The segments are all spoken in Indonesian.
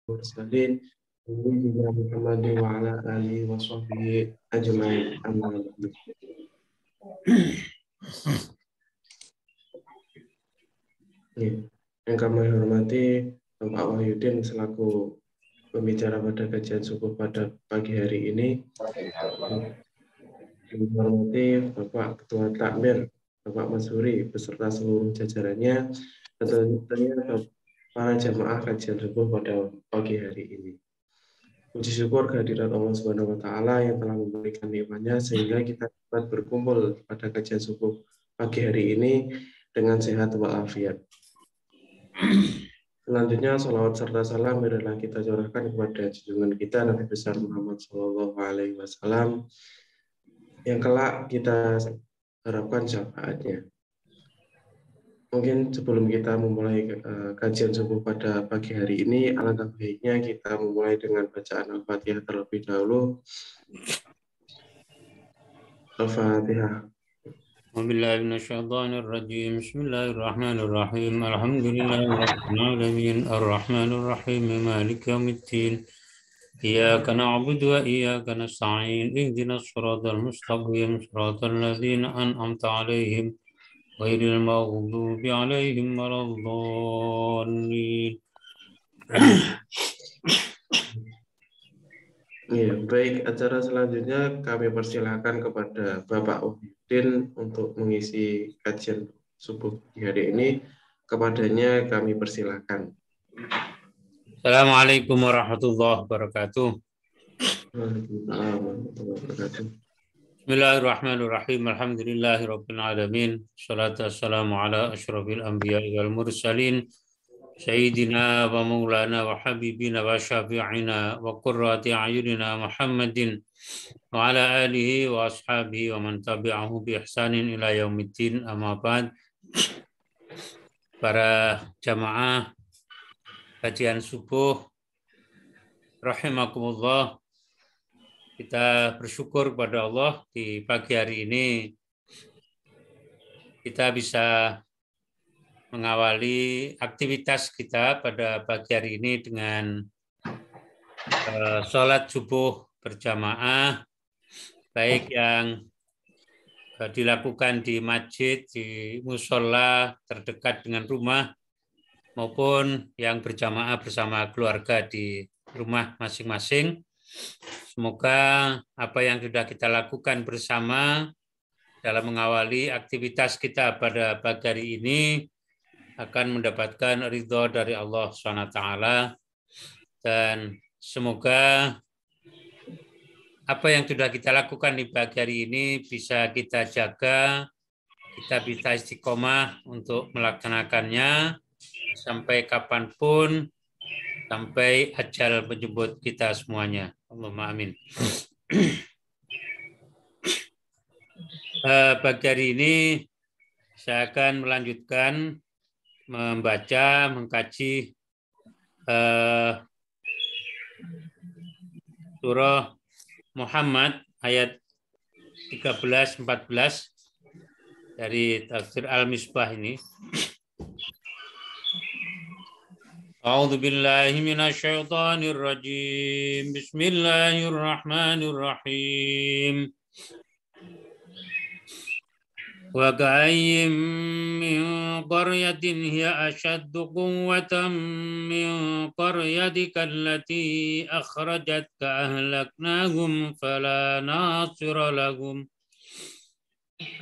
mursalin sayyidina Muhammadin wa ala alihi wa sahbihi ajma'in. Amma ba'du. Yang kami hormati Bapak Wahyudin selaku pembicara pada kajian subuh pada pagi hari ini. Yang hormati Bapak Ketua Takmir, Bapak Masuri beserta seluruh jajarannya, dan tentunya para jamaah kajian subuh pada pagi hari ini. Puji syukur kehadirat Allah Subhanahu wa taala yang telah memberikan nikmatnya sehingga kita dapat berkumpul pada kajian subuh pagi hari ini dengan sehat walafiat. Selanjutnya salawat serta salam adalah kita curahkan kepada junjungan kita Nabi besar Muhammad Shallallahu Alaihi Wasallam yang kelak kita harapkan syafaatnya. Mungkin sebelum kita memulai kajian subuh pada pagi hari ini, alangkah baiknya kita memulai dengan bacaan Al-Fatihah terlebih dahulu. Al-Fatihah. Wabillahi minasyaitonir rajim. Bismillahirrahmanirrahim. Alhamdulillahirabbil alamin arrahmanir rahim maliki yaumiddin. Iyyaka na'budu wa iyyaka nasta'in. Ihdinas siratal mustaqim, siratal ladzina an'amta 'alaihim ghairil maghdubi 'alaihim waladdallin. Ya, baik, acara selanjutnya kami persilakan kepada Bapak Wahyudin untuk mengisi kajian subuh di hari ini. Kepadanya kami persilakan. Assalamualaikum warahmatullahi wabarakatuh. Waalaikumsalam warahmatullahi wabarakatuh. Bismillahirrahmanirrahim. Alhamdulillahirabbil alamin. Shalatu wassalamu ala asyrafil anbiya'i wal mursalin. Sayyidina wa maulana wa habibina wa syafi'ina wa qurrati a'yunina Muhammadin wa ala alihi wa ashabihi wa man tabi'ahu bi ihsanin ila yaumiddin. Amma ba'd. Para jamaah kajian subuh rahimakumullah, kita bersyukur kepada Allah di pagi hari ini kita bisa mengawali aktivitas kita pada pagi hari ini dengan sholat subuh berjamaah, baik yang dilakukan di masjid, di musola terdekat dengan rumah, maupun yang berjamaah bersama keluarga di rumah masing-masing. Semoga apa yang sudah kita lakukan bersama dalam mengawali aktivitas kita pada pagi hari ini akan mendapatkan ridho dari Allah SWT, dan semoga apa yang sudah kita lakukan di pagi hari ini bisa kita jaga, kita bisa istiqomah untuk melaksanakannya sampai kapanpun, sampai ajal menjemput kita semuanya. Allahumma amin. Pagi hari ini saya akan melanjutkan membaca, mengkaji surah Muhammad ayat 13-14 dari tafsir Al-Misbah ini. A'udzu billahi minasyaitonir rajim. Bismillahirrahmanirrahim. Wa ka'ayyin min qaryatin hiya ashaddu quwwatan min qaryatika allati akhrajatka ahlaknahum fala nasira lahum.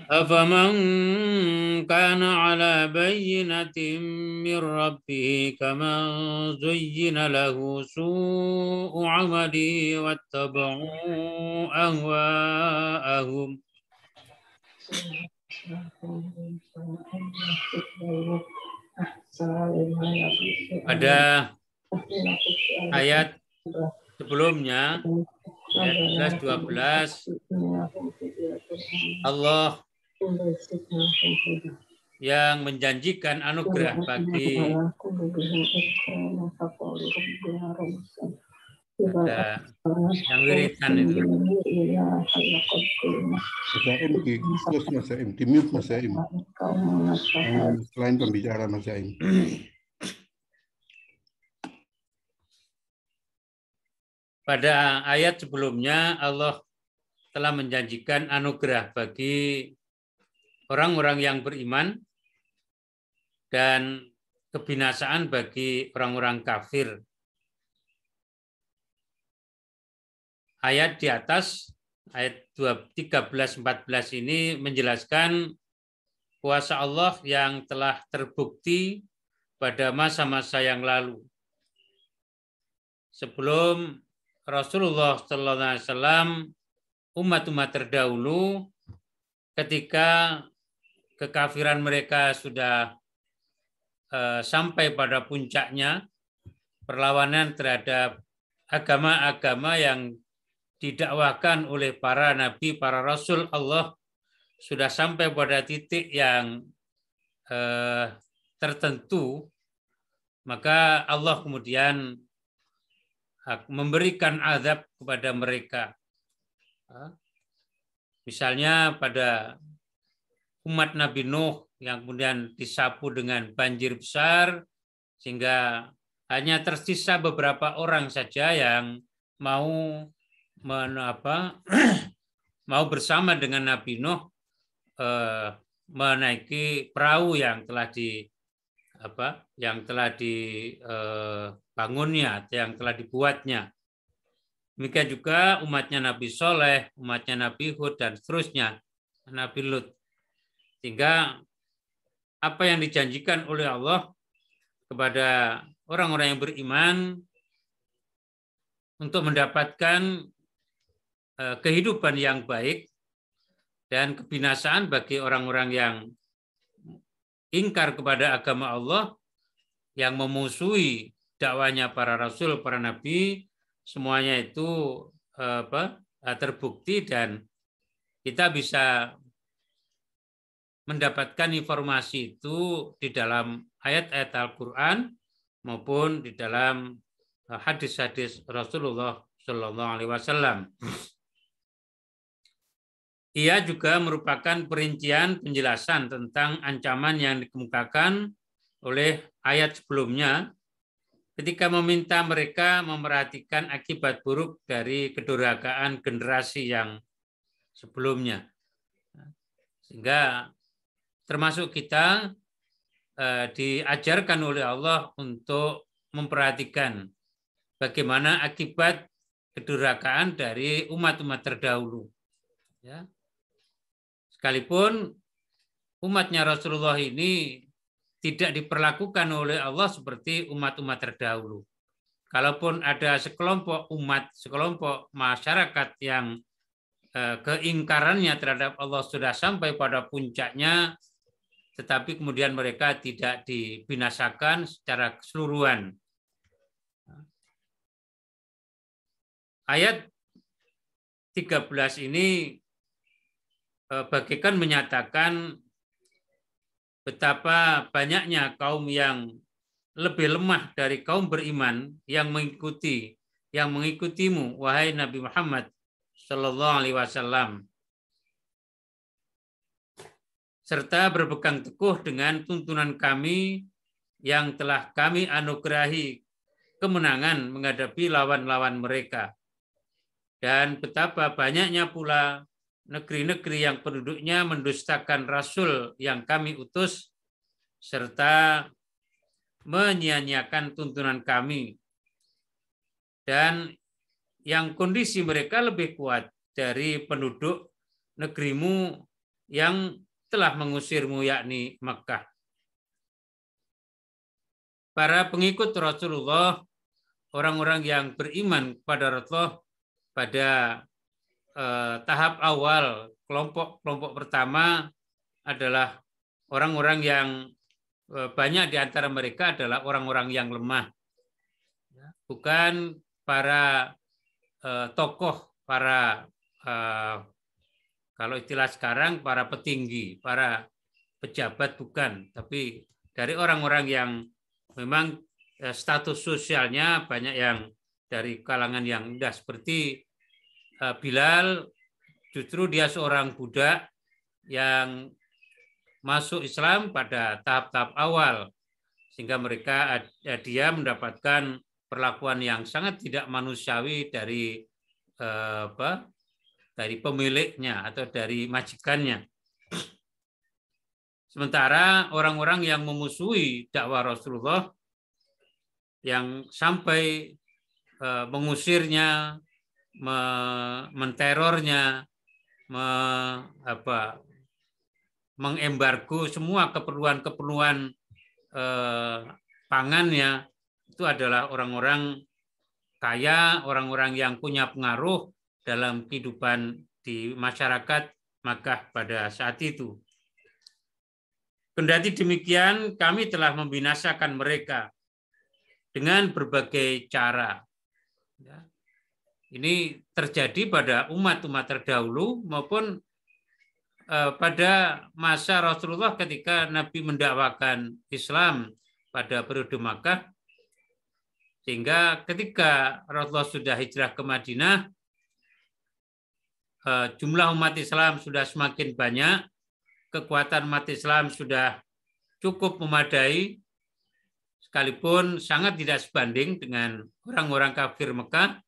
Afaman kana ala bayyinatin min rabbih kama zuyyina lahu su'u 'amalihi wattaba'u ahwa'ahum. Pada ayat sebelumnya, ayat 11-12, Allah yang menjanjikan anugerah bagi yang wiridan itu. Mas Aim, di mute Mas Aim. Selain pembicara Mas Aim. pada ayat sebelumnya Allah telah menjanjikan anugerah bagi orang-orang yang beriman dan kebinasaan bagi orang-orang kafir. Ayat di atas, ayat 13-14 ini menjelaskan kuasa Allah yang telah terbukti pada masa-masa yang lalu. Sebelum Rasulullah SAW, umat-umat terdahulu, ketika kekafiran mereka sudah sampai pada puncaknya, perlawanan terhadap agama-agama yang didakwahkan oleh para nabi, para rasul Allah sudah sampai pada titik yang tertentu, maka Allah kemudian memberikan azab kepada mereka. Misalnya pada umat Nabi Nuh yang kemudian disapu dengan banjir besar, sehingga hanya tersisa beberapa orang saja yang mau mau bersama dengan Nabi Nuh menaiki perahu yang telah dibangunnya, yang telah dibuatnya. Demikian juga umatnya Nabi Soleh, umatnya Nabi Hud, dan seterusnya, Nabi Lut. Sehingga apa yang dijanjikan oleh Allah kepada orang-orang yang beriman untuk mendapatkan kehidupan yang baik dan kebinasaan bagi orang-orang yang ingkar kepada agama Allah, yang memusuhi dakwanya para rasul, para nabi, semuanya itu terbukti dan kita bisa mendapatkan informasi itu di dalam ayat-ayat Al-Quran maupun di dalam hadis-hadis Rasulullah Shallallahu Alaihi Wasallam. Ia juga merupakan perincian penjelasan tentang ancaman yang dikemukakan oleh ayat sebelumnya ketika meminta mereka memperhatikan akibat buruk dari kedurhakaan generasi yang sebelumnya. Sehingga termasuk kita diajarkan oleh Allah untuk memperhatikan bagaimana akibat kedurhakaan dari umat-umat terdahulu. Ya. Sekalipun umatnya Rasulullah ini tidak diperlakukan oleh Allah seperti umat-umat terdahulu. Kalaupun ada sekelompok umat, sekelompok masyarakat yang keingkarannya terhadap Allah sudah sampai pada puncaknya, tetapi kemudian mereka tidak dibinasakan secara keseluruhan. Ayat 13 ini bagaikan menyatakan betapa banyaknya kaum yang lebih lemah dari kaum beriman yang mengikutimu, wahai Nabi Muhammad Sallallahu Alaihi Wasallam, serta berpegang teguh dengan tuntunan kami yang telah kami anugerahi kemenangan menghadapi lawan-lawan mereka. Dan betapa banyaknya pula negeri-negeri yang penduduknya mendustakan Rasul yang kami utus, serta menyia-nyiakan tuntunan kami. Dan yang kondisi mereka lebih kuat dari penduduk negerimu yang telah mengusirmu, yakni Makkah. Para pengikut Rasulullah, orang-orang yang beriman kepada Rasulullah pada tahap awal, kelompok pertama adalah orang-orang yang banyak di antara mereka adalah orang-orang yang lemah. Bukan para tokoh, para kalau istilah sekarang para petinggi, para pejabat, bukan. Tapi dari orang-orang yang memang status sosialnya banyak yang dari kalangan yang rendah, seperti Bilal, justru dia seorang budak yang masuk Islam pada tahap-tahap awal, sehingga dia mendapatkan perlakuan yang sangat tidak manusiawi dari dari pemiliknya atau dari majikannya. Sementara orang-orang yang memusuhi dakwah Rasulullah, yang sampai mengusirnya, menterornya, mengembargo semua keperluan-keperluan pangannya, itu adalah orang-orang kaya, orang-orang yang punya pengaruh dalam kehidupan di masyarakat Makkah pada saat itu. Kendati demikian, kami telah membinasakan mereka dengan berbagai cara. Ini terjadi pada umat-umat terdahulu maupun pada masa Rasulullah ketika Nabi mendakwakan Islam pada periode Makkah, sehingga ketika Rasulullah sudah hijrah ke Madinah, jumlah umat Islam sudah semakin banyak, kekuatan umat Islam sudah cukup memadai, sekalipun sangat tidak sebanding dengan orang-orang kafir Mekah,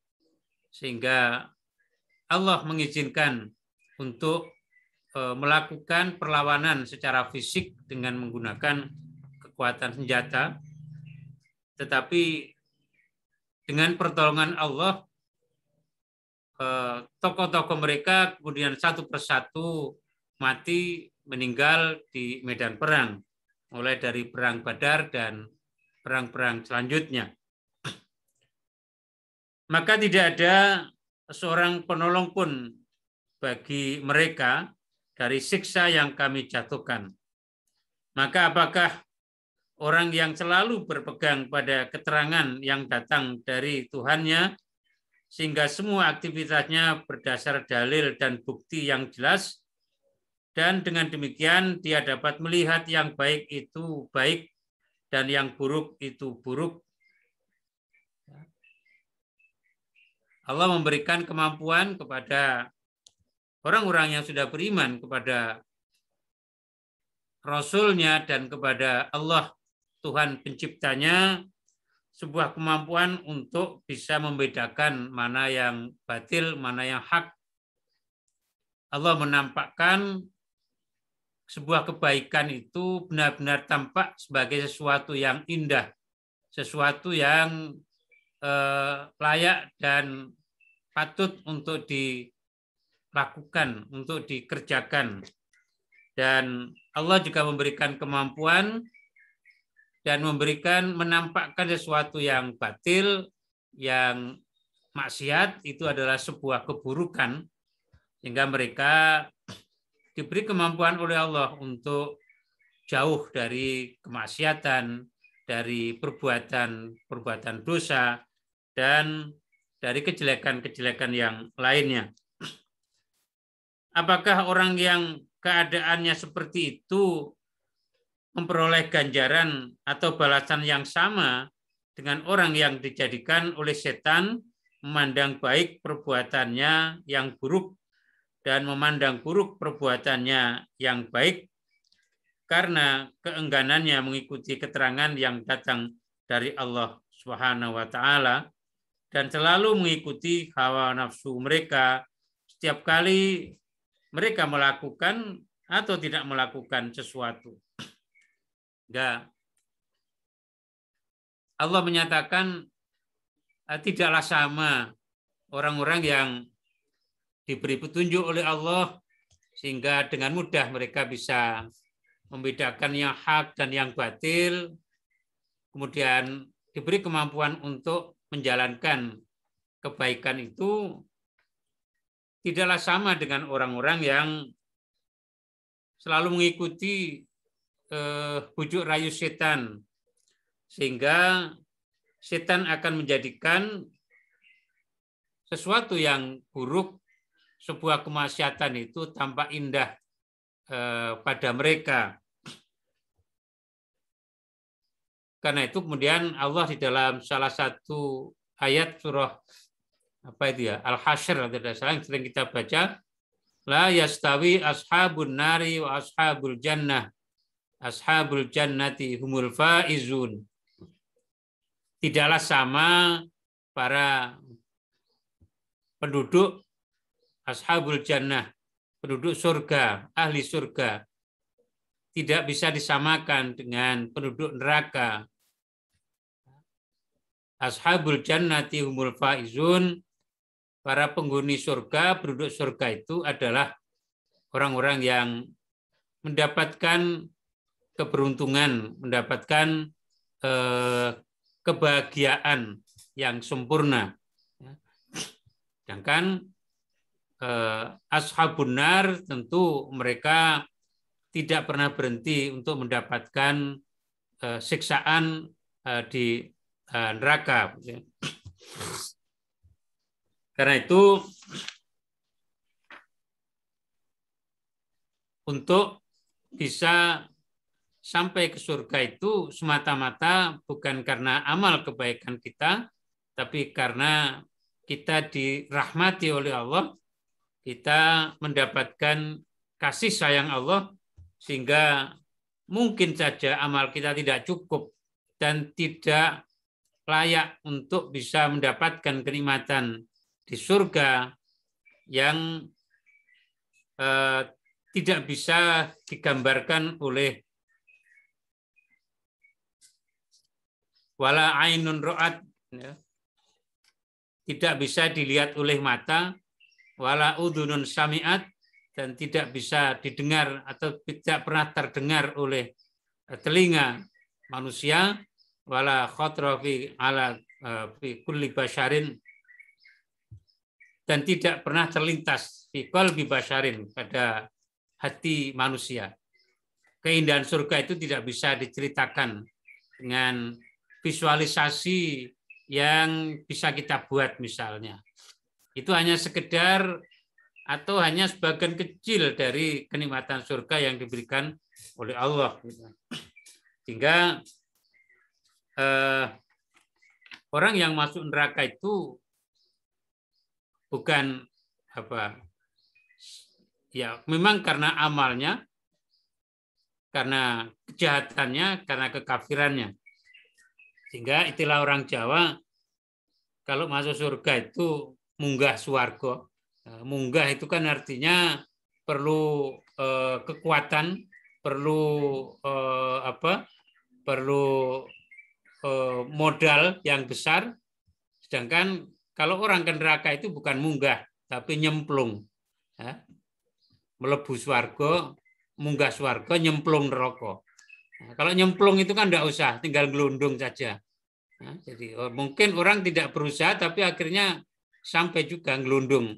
sehingga Allah mengizinkan untuk melakukan perlawanan secara fisik dengan menggunakan kekuatan senjata. Tetapi dengan pertolongan Allah, tokoh-tokoh mereka kemudian satu persatu mati, meninggal di medan perang, mulai dari perang Badar dan perang-perang selanjutnya. Maka tidak ada seorang penolong pun bagi mereka dari siksa yang kami jatuhkan. Maka apakah orang yang selalu berpegang pada keterangan yang datang dari Tuhannya, sehingga semua aktivitasnya berdasar dalil dan bukti yang jelas, dan dengan demikian dia dapat melihat yang baik itu baik dan yang buruk itu buruk. Allah memberikan kemampuan kepada orang-orang yang sudah beriman kepada Rasul-Nya dan kepada Allah, Tuhan penciptanya, sebuah kemampuan untuk bisa membedakan mana yang batil, mana yang hak. Allah menampakkan sebuah kebaikan itu benar-benar tampak sebagai sesuatu yang indah, sesuatu yang layak dan patut untuk dilakukan, untuk dikerjakan. Dan Allah juga memberikan kemampuan dan menampakkan sesuatu yang batil, yang maksiat, itu adalah sebuah keburukan, sehingga mereka diberi kemampuan oleh Allah untuk jauh dari kemaksiatan, dari perbuatan dosa, dan dari kejelekan-kejelekan yang lainnya. Apakah orang yang keadaannya seperti itu memperoleh ganjaran atau balasan yang sama dengan orang yang dijadikan oleh setan memandang baik perbuatannya yang buruk dan memandang buruk perbuatannya yang baik karena keengganannya mengikuti keterangan yang datang dari Allah Subhanahu wa taala dan selalu mengikuti hawa nafsu mereka setiap kali mereka melakukan atau tidak melakukan sesuatu. Enggak. Allah menyatakan tidaklah sama orang-orang yang diberi petunjuk oleh Allah sehingga dengan mudah mereka bisa membedakan yang hak dan yang batil, kemudian diberi kemampuan untuk menjalankan kebaikan itu, tidaklah sama dengan orang-orang yang selalu mengikuti bujuk rayu setan, sehingga setan akan menjadikan sesuatu yang buruk, sebuah kemaksiatan itu tampak indah pada mereka. Karena itu kemudian Allah di dalam salah satu ayat surah Al-Hasyr yang sering kita baca, la yastawi ashabun nari wa ashabul jannah, ashabul jannati humul faizun. tidaklah sama para penduduk ashabul jannah, penduduk surga, ahli surga, tidak bisa disamakan dengan penduduk neraka. Ashabul jannati humul faizun, para penghuni surga, penduduk surga itu adalah orang-orang yang mendapatkan keberuntungan, mendapatkan kebahagiaan yang sempurna. Sedangkan ashabun nar tentu mereka tidak pernah berhenti untuk mendapatkan siksaan di neraka. Karena itu untuk bisa sampai ke surga itu semata-mata bukan karena amal kebaikan kita, tapi karena kita dirahmati oleh Allah, kita mendapatkan kasih sayang Allah, sehingga mungkin saja amal kita tidak cukup dan tidak layak untuk bisa mendapatkan kenikmatan di surga yang tidak bisa digambarkan oleh wala ainun ra'at, ya. Tidak bisa dilihat oleh mata, wala udhunun sami'at, dan tidak bisa didengar atau tidak pernah terdengar oleh telinga manusia, wala khatra fi ala fi kulli basyarin, dan tidak pernah terlintas fi qalbi basyarin, pada hati manusia. Keindahan surga itu tidak bisa diceritakan dengan visualisasi yang bisa kita buat misalnya. Itu hanya sekedar atau hanya sebagian kecil dari kenikmatan surga yang diberikan oleh Allah. Sehingga orang yang masuk neraka itu bukan ya memang karena amalnya, karena kejahatannya, karena kekafirannya. Sehingga itulah orang Jawa kalau masuk surga itu munggah swarga. Munggah itu kan artinya perlu kekuatan, perlu perlu modal yang besar. Sedangkan kalau orang ke neraka itu bukan munggah, tapi nyemplung. Ya. Melebu swarga, munggah swarga, nyemplung neraka. Nah, kalau nyemplung itu kan tidak usah, tinggal gelundung saja. Nah, jadi mungkin orang tidak berusaha, tapi akhirnya sampai juga gelundung.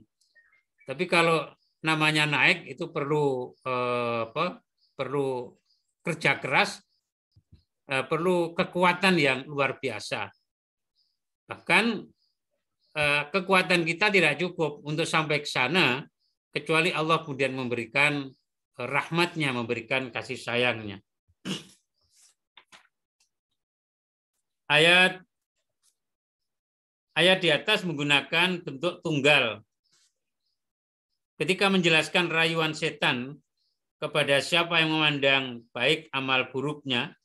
Tapi kalau namanya naik itu perlu perlu kerja keras, perlu kekuatan yang luar biasa. Bahkan kekuatan kita tidak cukup untuk sampai ke sana, kecuali Allah kemudian memberikan rahmatnya, memberikan kasih sayangnya. Ayat di atas menggunakan bentuk tunggal. Ketika menjelaskan rayuan setan kepada siapa yang memandang baik amal buruknya,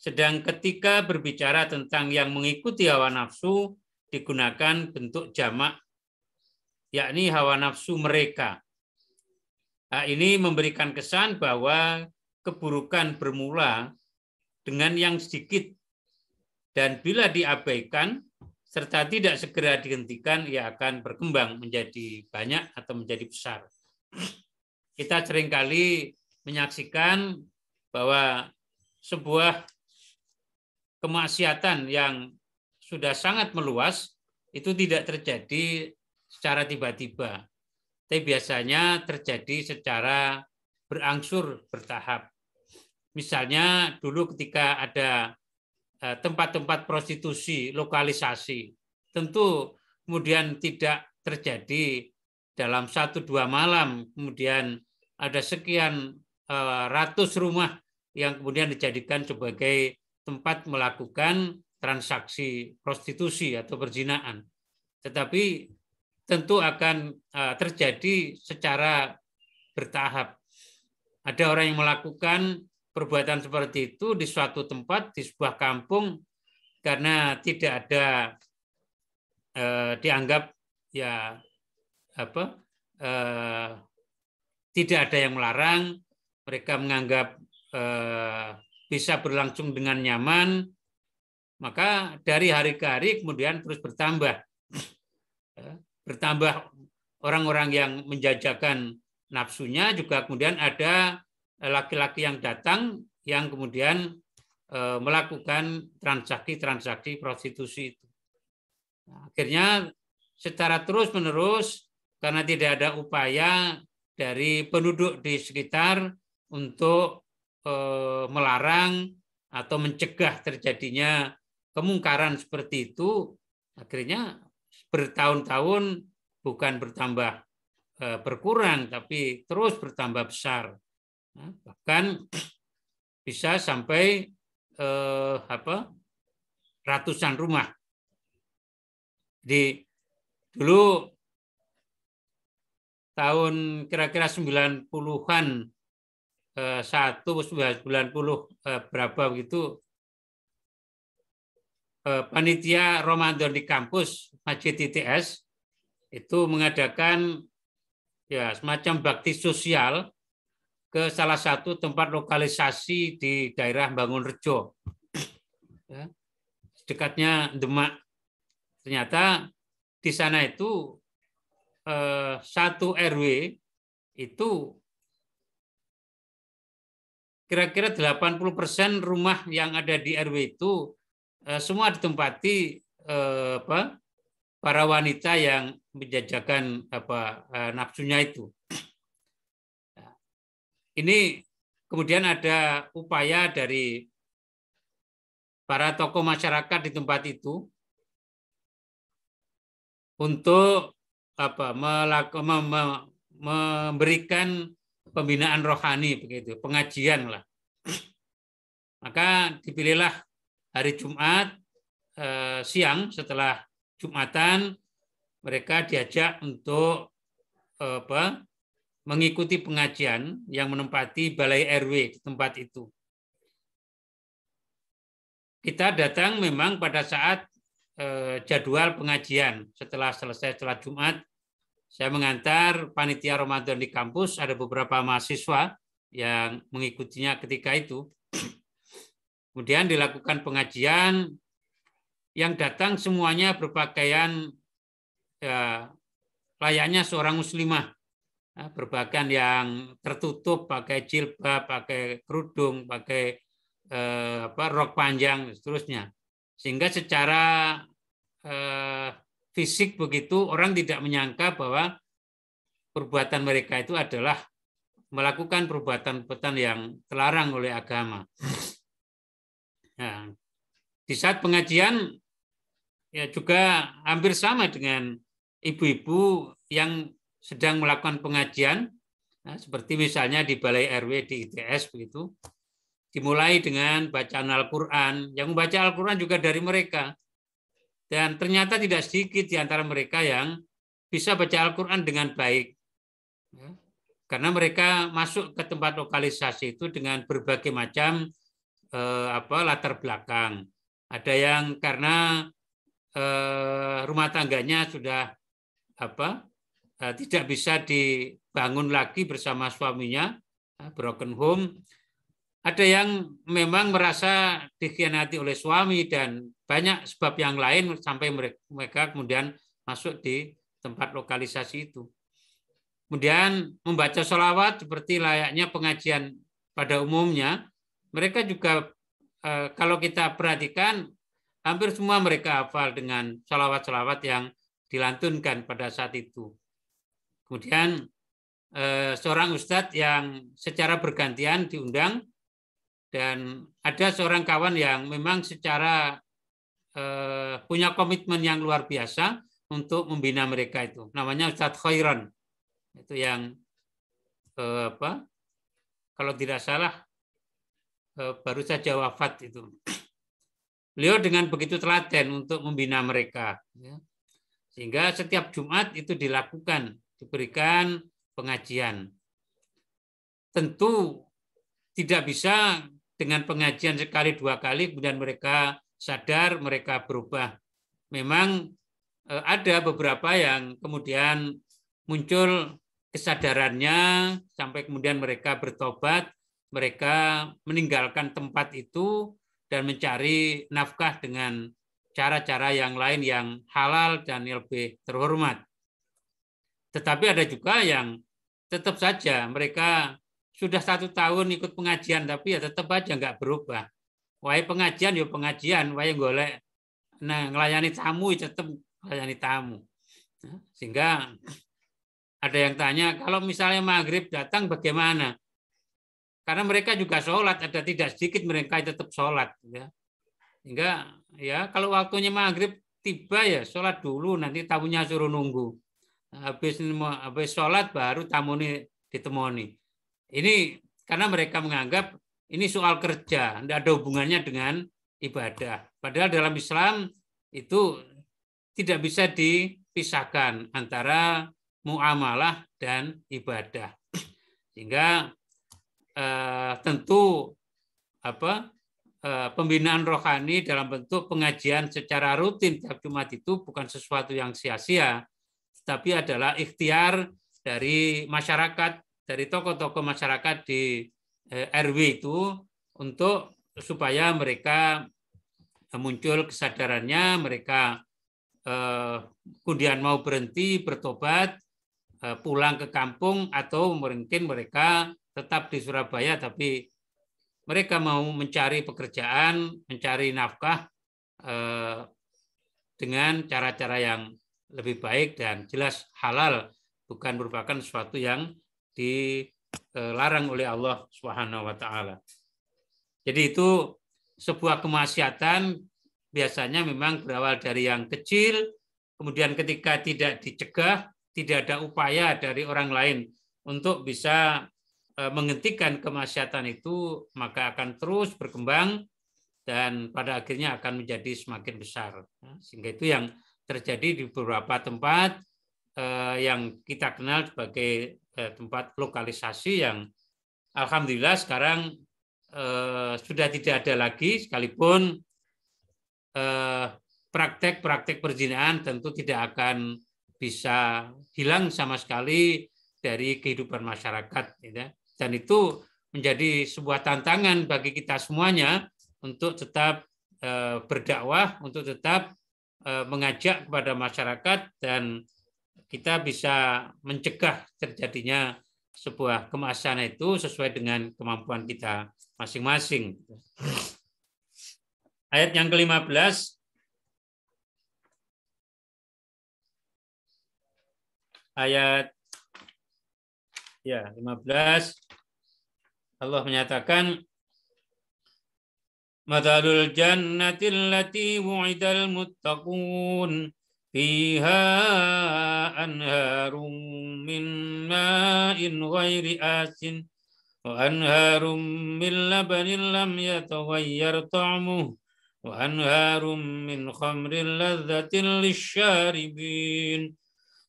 sedang ketika berbicara tentang yang mengikuti hawa nafsu digunakan bentuk jamak, yakni hawa nafsu mereka. Nah, ini memberikan kesan bahwa keburukan bermula dengan yang sedikit, dan bila diabaikan serta tidak segera dihentikan, ia akan berkembang menjadi banyak atau menjadi besar. Kita seringkali menyaksikan bahwa sebuah kemaksiatan yang sudah sangat meluas itu tidak terjadi secara tiba-tiba, tapi biasanya terjadi secara berangsur bertahap. Misalnya dulu ketika ada tempat-tempat prostitusi, lokalisasi, tentu kemudian tidak terjadi dalam 1-2 malam, kemudian ada sekian ratus rumah yang kemudian dijadikan sebagai tempat melakukan transaksi prostitusi atau perzinahan. Tetapi tentu akan terjadi secara bertahap. Ada orang yang melakukan perbuatan seperti itu di suatu tempat, di sebuah kampung, karena tidak ada dianggap ya apa tidak ada yang melarang, mereka menganggap bisa berlangsung dengan nyaman, maka dari hari ke hari kemudian terus bertambah. Bertambah orang-orang yang menjajakan nafsunya, juga kemudian ada laki-laki yang datang yang kemudian melakukan transaksi-transaksi prostitusi itu. Akhirnya secara terus-menerus, karena tidak ada upaya dari penduduk di sekitar untuk melarang atau mencegah terjadinya kemungkaran seperti itu, akhirnya bertahun-tahun bukan bertambah berkurang, tapi terus bertambah besar. Bahkan bisa sampai ratusan rumah. Dulu tahun kira-kira 90-an 90 berapa begitu, panitia Ramadan di kampus Masjid ITS itu mengadakan ya semacam bakti sosial ke salah satu tempat lokalisasi di daerah Bangunrejo, ya, dekatnya Demak. Ternyata di sana itu satu RW itu kira-kira 80% rumah yang ada di RW itu semua ditempati para wanita yang menjajakan nafsunya itu. Ini kemudian ada upaya dari para tokoh masyarakat di tempat itu untuk memberikan pembinaan rohani, begitu, pengajian lah. Maka dipilihlah hari Jumat siang setelah Jumatan, mereka diajak untuk mengikuti pengajian yang menempati balai RW di tempat itu. Kita datang memang pada saat jadwal pengajian. Setelah selesai sholat Jumat, saya mengantar panitia Ramadan di kampus, ada beberapa mahasiswa yang mengikutinya ketika itu. Kemudian dilakukan pengajian, yang datang semuanya berpakaian ya, layaknya seorang muslimah, berpakaian yang tertutup, pakai jilbab, pakai kerudung, pakai rok panjang, dan seterusnya. Sehingga secara fisik begitu orang tidak menyangka bahwa perbuatan mereka itu adalah melakukan perbuatan-perbuatan yang terlarang oleh agama. Nah, di saat pengajian ya juga hampir sama dengan ibu-ibu yang sedang melakukan pengajian, nah, seperti misalnya di Balai RW di ITS begitu, dimulai dengan bacaan Al-Quran. Yang membaca Al-Quran juga dari mereka. Dan ternyata tidak sedikit di antara mereka yang bisa baca Al-Quran dengan baik. Karena mereka masuk ke tempat lokalisasi itu dengan berbagai macam latar belakang. Ada yang karena rumah tangganya sudah tidak bisa dibangun lagi bersama suaminya, broken home. Ada yang memang merasa dikhianati oleh suami dan banyak sebab yang lain sampai mereka kemudian masuk di tempat lokalisasi itu. Kemudian membaca sholawat seperti layaknya pengajian pada umumnya. Mereka juga kalau kita perhatikan hampir semua mereka hafal dengan sholawat-sholawat yang dilantunkan pada saat itu. Kemudian seorang ustadz yang secara bergantian diundang, dan ada seorang kawan yang memang secara punya komitmen yang luar biasa untuk membina mereka itu. Namanya Ustadz Khairan. Itu yang kalau tidak salah baru saja wafat itu. Beliau dengan begitu telaten untuk membina mereka. Sehingga setiap Jumat itu dilakukan, diberikan pengajian. Tentu tidak bisa dengan pengajian sekali dua kali kemudian mereka sadar, mereka berubah. Memang ada beberapa yang kemudian muncul kesadarannya sampai kemudian mereka bertobat, mereka meninggalkan tempat itu dan mencari nafkah dengan cara-cara yang lain yang halal dan lebih terhormat. Tetapi ada juga yang tetap saja mereka sudah 1 tahun ikut pengajian tapi ya tetap aja nggak berubah. Wae pengajian ya pengajian, wae golek ngelayani tamu ya tetap melayani tamu. Sehingga ada yang tanya, kalau misalnya maghrib datang bagaimana? Karena mereka juga sholat, ada tidak sedikit mereka tetap sholat. Ya. Sehingga ya kalau waktunya maghrib tiba ya sholat dulu, nanti tamunya suruh nunggu. Habis sholat baru tamu ini ditemoni. Ini karena mereka menganggap ini soal kerja, tidak ada hubungannya dengan ibadah. Padahal dalam Islam itu tidak bisa dipisahkan antara muamalah dan ibadah. Sehingga tentu pembinaan rohani dalam bentuk pengajian secara rutin tiap Jumat itu bukan sesuatu yang sia-sia, tapi adalah ikhtiar dari masyarakat, dari tokoh-tokoh masyarakat di RW itu untuk supaya mereka muncul kesadarannya, mereka kemudian mau berhenti, bertobat, pulang ke kampung, atau mungkin mereka tetap di Surabaya tapi mereka mau mencari pekerjaan, mencari nafkah dengan cara-cara yang lebih baik dan jelas halal, bukan merupakan sesuatu yang dilarang oleh Allah Subhanahu wa taala. Jadi itu sebuah kemaksiatan biasanya memang berawal dari yang kecil, kemudian ketika tidak dicegah, tidak ada upaya dari orang lain untuk bisa menghentikan kemaksiatan itu, maka akan terus berkembang dan pada akhirnya akan menjadi semakin besar. Sehingga itu yang terjadi di beberapa tempat yang kita kenal sebagai tempat lokalisasi yang alhamdulillah sekarang sudah tidak ada lagi, sekalipun praktek-praktek perzinahan tentu tidak akan bisa hilang sama sekali dari kehidupan masyarakat. Dan itu menjadi sebuah tantangan bagi kita semuanya untuk tetap berdakwah, untuk tetap mengajak kepada masyarakat dan kita bisa mencegah terjadinya sebuah kemaksiatan itu sesuai dengan kemampuan kita masing-masing. Ayat yang ke-15. Ayat 15. Allah menyatakan Mathalul jannati allati wu'idal muttaqun fiha anharum min ma'in ghairi asin wa anharum min labanin lam yataghayyar ta'muhu wa anharum min khamrin ladzatin lisyaribin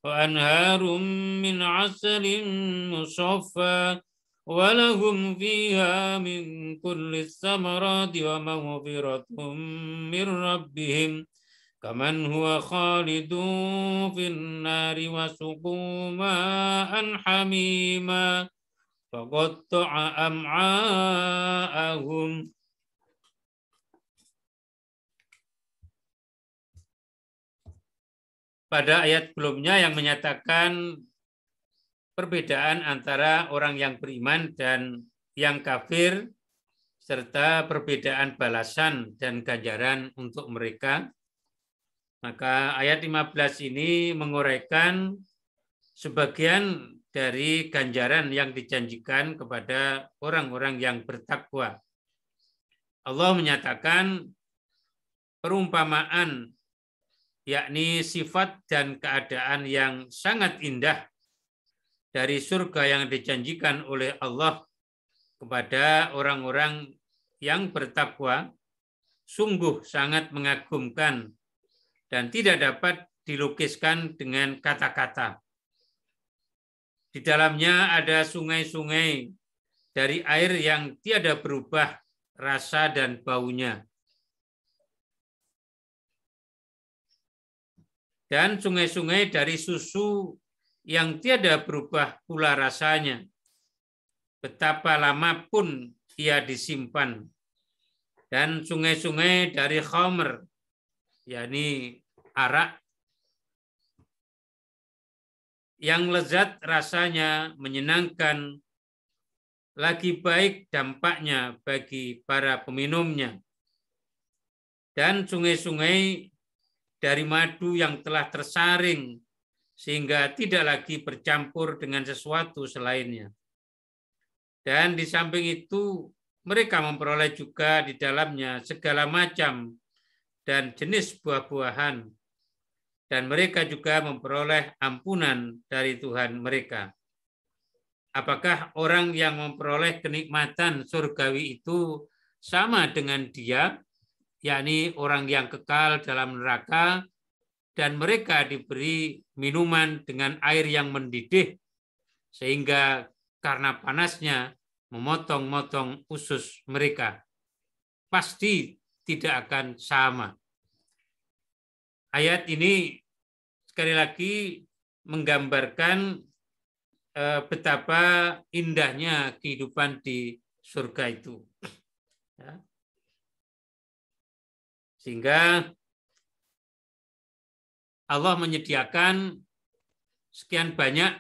wa anharum min 'asalin musaffa wa lahum fiha min kulli thamarati wa maghfiratum min rabbihim kaman huwa khalidun fin nari wa suqu ma'an hamima faqatta'a am'a'ahum. Pada ayat sebelumnya yang menyatakan perbedaan antara orang yang beriman dan yang kafir serta perbedaan balasan dan ganjaran untuk mereka. Maka ayat 15 ini menguraikan sebagian dari ganjaran yang dijanjikan kepada orang-orang yang bertakwa. Allah menyatakan perumpamaan yakni sifat dan keadaan yang sangat indah dari surga yang dijanjikan oleh Allah kepada orang-orang yang bertakwa sungguh sangat mengagumkan dan tidak dapat dilukiskan dengan kata-kata. Di dalamnya ada sungai-sungai dari air yang tiada berubah rasa dan baunya. dan sungai-sungai dari susu yang tiada berubah pula rasanya, betapa lama pun ia disimpan, dan sungai-sungai dari khamr, yakni arak, yang lezat rasanya, menyenangkan, lagi baik dampaknya bagi para peminumnya, dan sungai-sungai dari madu yang telah tersaring sehingga tidak lagi bercampur dengan sesuatu selainnya. Dan di samping itu mereka memperoleh juga di dalamnya segala macam dan jenis buah-buahan, dan mereka juga memperoleh ampunan dari Tuhan mereka. Apakah orang yang memperoleh kenikmatan surgawi itu sama dengan dia, yakni orang yang kekal dalam neraka, dan mereka diberi minuman dengan air yang mendidih, sehingga karena panasnya memotong-motong usus mereka? Pasti tidak akan sama. Ayat ini sekali lagi menggambarkan betapa indahnya kehidupan di surga itu. Ya. Sehingga Allah menyediakan sekian banyak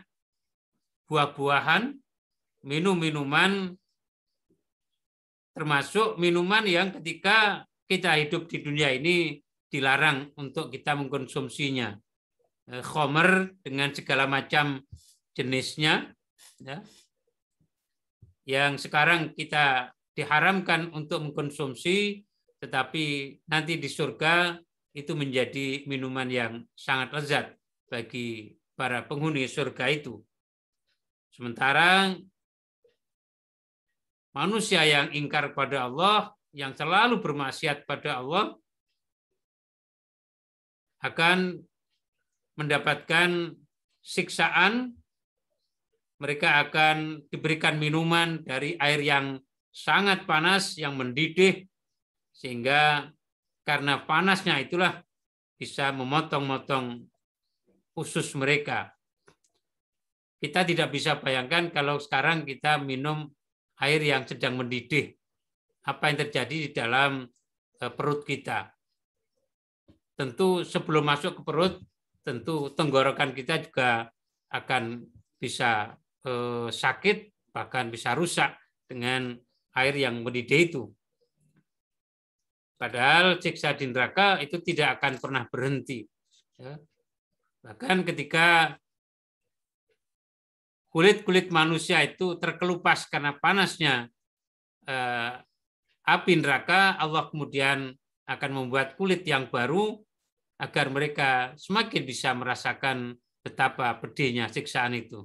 buah-buahan, minum-minuman, termasuk minuman yang ketika kita hidup di dunia ini dilarang untuk kita mengkonsumsinya. Khamr dengan segala macam jenisnya, ya, yang sekarang kita diharamkan untuk mengkonsumsi, tetapi nanti di surga itu menjadi minuman yang sangat lezat bagi para penghuni surga itu. Sementara manusia yang ingkar pada Allah, yang selalu bermaksiat pada Allah, akan mendapatkan siksaan. Mereka akan diberikan minuman dari air yang sangat panas, yang mendidih, sehingga karena panasnya itulah bisa memotong-motong usus mereka. Kita tidak bisa bayangkan kalau sekarang kita minum air yang sedang mendidih, apa yang terjadi di dalam perut kita. Tentu sebelum masuk ke perut, tentu tenggorokan kita juga akan bisa sakit, bahkan bisa rusak dengan air yang mendidih itu. Padahal siksa di neraka itu tidak akan pernah berhenti. Bahkan ketika kulit-kulit manusia itu terkelupas karena panasnya api neraka, Allah kemudian akan membuat kulit yang baru agar mereka semakin bisa merasakan betapa pedihnya siksaan itu.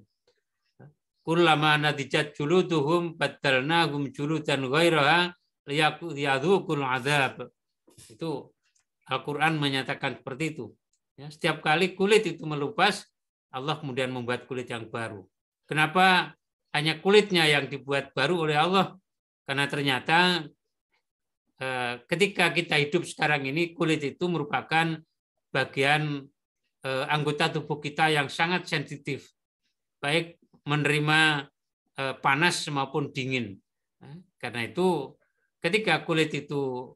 Kullama nadijat juluduhum baddalnahum juludan ghairaha liyadzuqul adzab. Itu Al-Quran menyatakan seperti itu. Ya, setiap kali kulit itu melupas, Allah kemudian membuat kulit yang baru. Kenapa hanya kulitnya yang dibuat baru oleh Allah? Karena ternyata ketika kita hidup sekarang ini, kulit itu merupakan bagian anggota tubuh kita yang sangat sensitif, baik menerima panas maupun dingin. Karena itu ketika kulit itu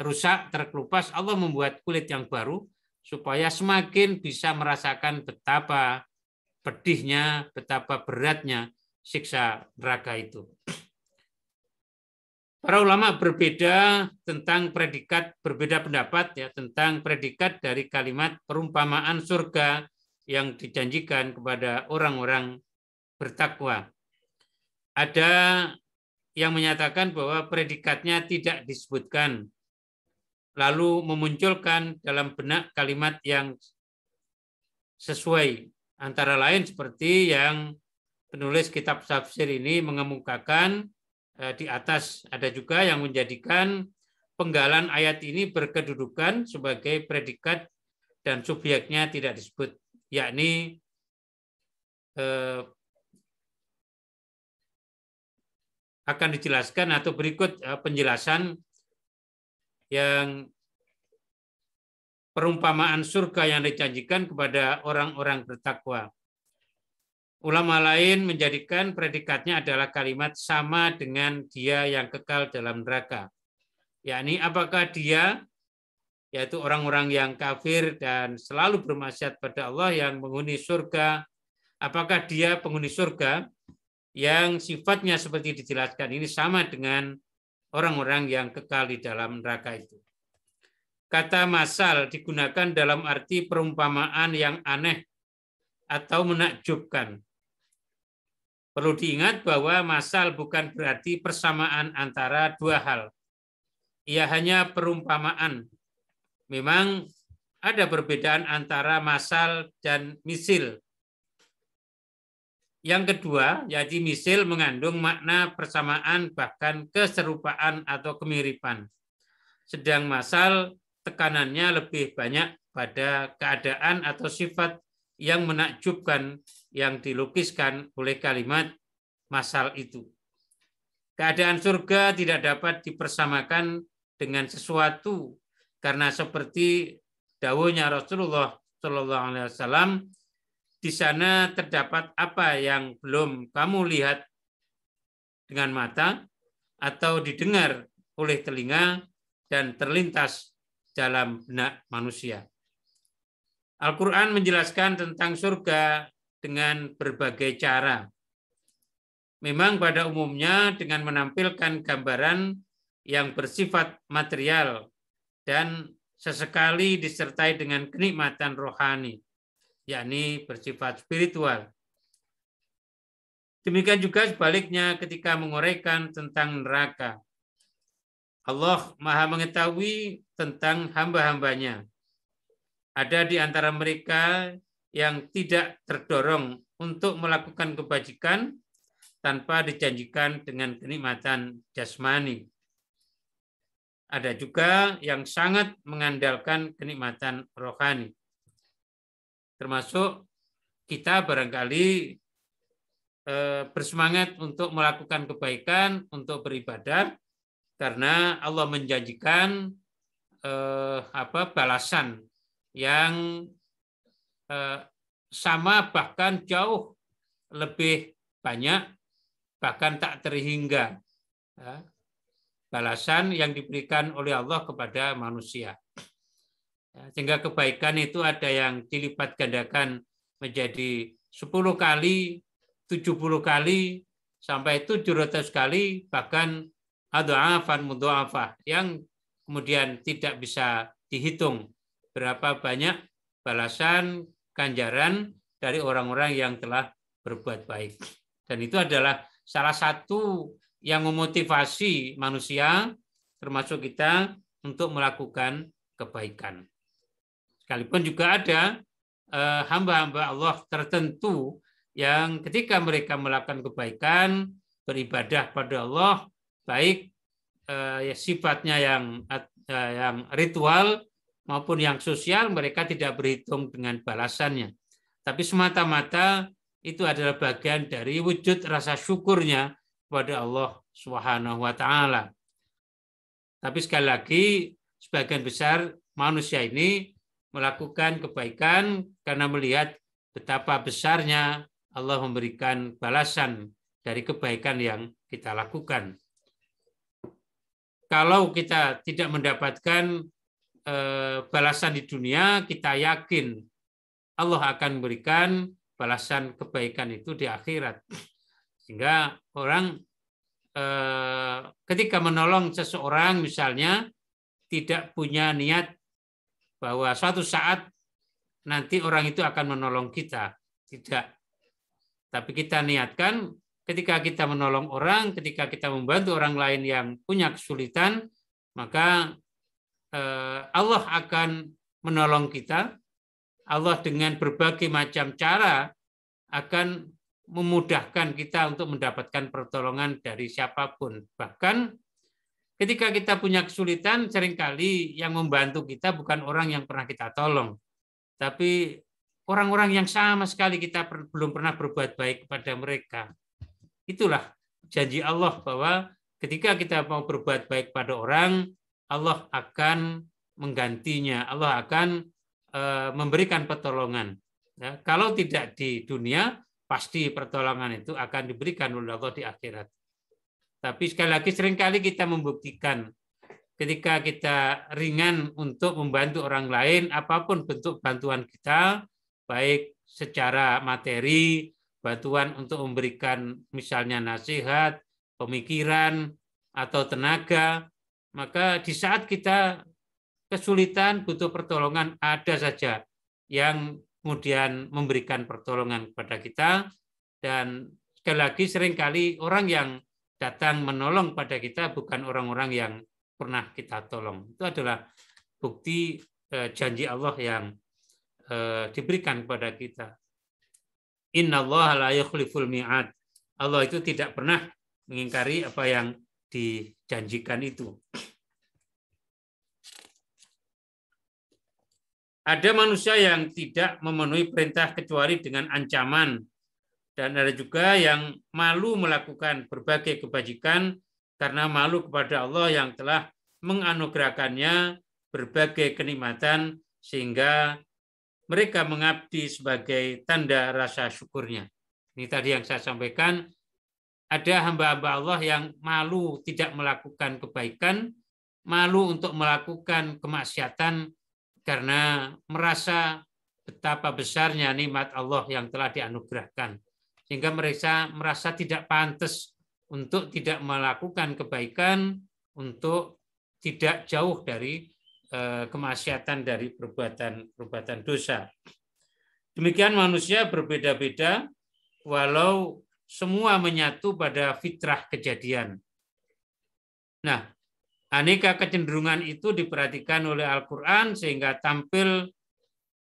rusak, terkelupas, Allah membuat kulit yang baru supaya semakin bisa merasakan betapa pedihnya, betapa beratnya siksa neraka itu. Para ulama berbeda tentang predikat, berbeda pendapat ya tentang predikat dari kalimat perumpamaan surga yang dijanjikan kepada orang-orang bertakwa. Ada yang menyatakan bahwa predikatnya tidak disebutkan, lalu memunculkan dalam benak kalimat yang sesuai. Antara lain seperti yang penulis kitab tafsir ini mengemukakan di atas, ada juga yang menjadikan penggalan ayat ini berkedudukan sebagai predikat dan subjeknya tidak disebut, yakni akan dijelaskan atau berikut penjelasan yang perumpamaan surga yang dijanjikan kepada orang-orang bertakwa. Ulama lain menjadikan predikatnya adalah kalimat sama dengan dia yang kekal dalam neraka. Yakni apakah dia, yaitu orang-orang yang kafir dan selalu bermaksiat pada Allah yang menghuni surga, apakah dia penghuni surga yang sifatnya seperti dijelaskan ini sama dengan orang-orang yang kekal di dalam neraka itu. Kata masal digunakan dalam arti perumpamaan yang aneh atau menakjubkan. Perlu diingat bahwa masal bukan berarti persamaan antara dua hal. Ia hanya perumpamaan. Memang ada perbedaan antara masal dan misil. Yang kedua, yaitu misil mengandung makna persamaan bahkan keserupaan atau kemiripan. Sedang masal tekanannya lebih banyak pada keadaan atau sifat yang menakjubkan yang dilukiskan oleh kalimat masal itu. Keadaan surga tidak dapat dipersamakan dengan sesuatu karena seperti dawuhnya Rasulullah SAW, di sana terdapat apa yang belum kamu lihat dengan mata atau didengar oleh telinga dan terlintas dalam benak manusia. Al-Quran menjelaskan tentang surga dengan berbagai cara. Memang pada umumnya dengan menampilkan gambaran yang bersifat material dan sesekali disertai dengan kenikmatan rohani, yakni bersifat spiritual. Demikian juga sebaliknya ketika menguraikan tentang neraka. Allah Maha mengetahui tentang hamba-hambanya. Ada di antara mereka yang tidak terdorong untuk melakukan kebajikan tanpa dijanjikan dengan kenikmatan jasmani. Ada juga yang sangat mengandalkan kenikmatan rohani. Termasuk kita barangkali bersemangat untuk melakukan kebaikan, untuk beribadah, karena Allah menjanjikan balasan yang sama bahkan jauh lebih banyak, bahkan tak terhingga balasan yang diberikan oleh Allah kepada manusia. Sehingga kebaikan itu ada yang dilipat gandakan menjadi 10 kali, 70 kali, sampai 700 kali, bahkan adha'afan mudha'afah, yang kemudian tidak bisa dihitung berapa banyak balasan ganjaran dari orang-orang yang telah berbuat baik. Dan itu adalah salah satu yang memotivasi manusia, termasuk kita, untuk melakukan kebaikan. Sekalipun juga ada hamba-hamba Allah tertentu yang ketika mereka melakukan kebaikan, beribadah pada Allah, baik sifatnya yang ritual maupun yang sosial, mereka tidak berhitung dengan balasannya. Tapi semata-mata itu adalah bagian dari wujud rasa syukurnya kepada Allah Subhanahu wa Ta'ala. Tapi sekali lagi, sebagian besar manusia ini melakukan kebaikan karena melihat betapa besarnya Allah memberikan balasan dari kebaikan yang kita lakukan. Kalau kita tidak mendapatkan balasan di dunia, kita yakin Allah akan memberikan balasan kebaikan itu di akhirat. Sehingga orang ketika menolong seseorang misalnya tidak punya niat bahwa suatu saat nanti orang itu akan menolong kita. Tidak. Tapi kita niatkan ketika kita menolong orang, ketika kita membantu orang lain yang punya kesulitan, maka Allah akan menolong kita. Allah dengan berbagai macam cara akan memudahkan kita untuk mendapatkan pertolongan dari siapapun. Bahkan ketika kita punya kesulitan, seringkali yang membantu kita bukan orang yang pernah kita tolong, tapi orang-orang yang sama sekali kita belum pernah berbuat baik kepada mereka. Itulah janji Allah bahwa ketika kita mau berbuat baik pada orang, Allah akan menggantinya. Allah akan memberikan pertolongan. Ya, kalau tidak di dunia, pasti pertolongan itu akan diberikan oleh Allah di akhirat. Tapi sekali lagi seringkali kita membuktikan ketika kita ringan untuk membantu orang lain, apapun bentuk bantuan kita, baik secara materi, bantuan untuk memberikan misalnya nasihat, pemikiran, atau tenaga, maka di saat kita kesulitan, butuh pertolongan, ada saja yang kemudian memberikan pertolongan kepada kita. Dan sekali lagi seringkali orang yang datang menolong pada kita bukan orang-orang yang pernah kita tolong. Itu adalah bukti janji Allah yang diberikan kepada kita. Innallaha la yukhliful mi'ad. Allah itu tidak pernah mengingkari apa yang dijanjikan itu. Ada manusia yang tidak memenuhi perintah kecuali dengan ancaman, dan ada juga yang malu melakukan berbagai kebajikan karena malu kepada Allah yang telah menganugerahkannya berbagai kenikmatan sehingga mereka mengabdi sebagai tanda rasa syukurnya. Ini tadi yang saya sampaikan, ada hamba-hamba Allah yang malu tidak melakukan kebaikan, malu untuk melakukan kemaksiatan karena merasa betapa besarnya nikmat Allah yang telah dianugerahkan. Sehingga mereka merasa tidak pantas untuk tidak melakukan kebaikan, untuk tidak jauh dari kemaksiatan, dari perbuatan dosa. Demikian manusia berbeda-beda, walau semua menyatu pada fitrah kejadian. Nah, aneka kecenderungan itu diperhatikan oleh Al-Quran sehingga tampil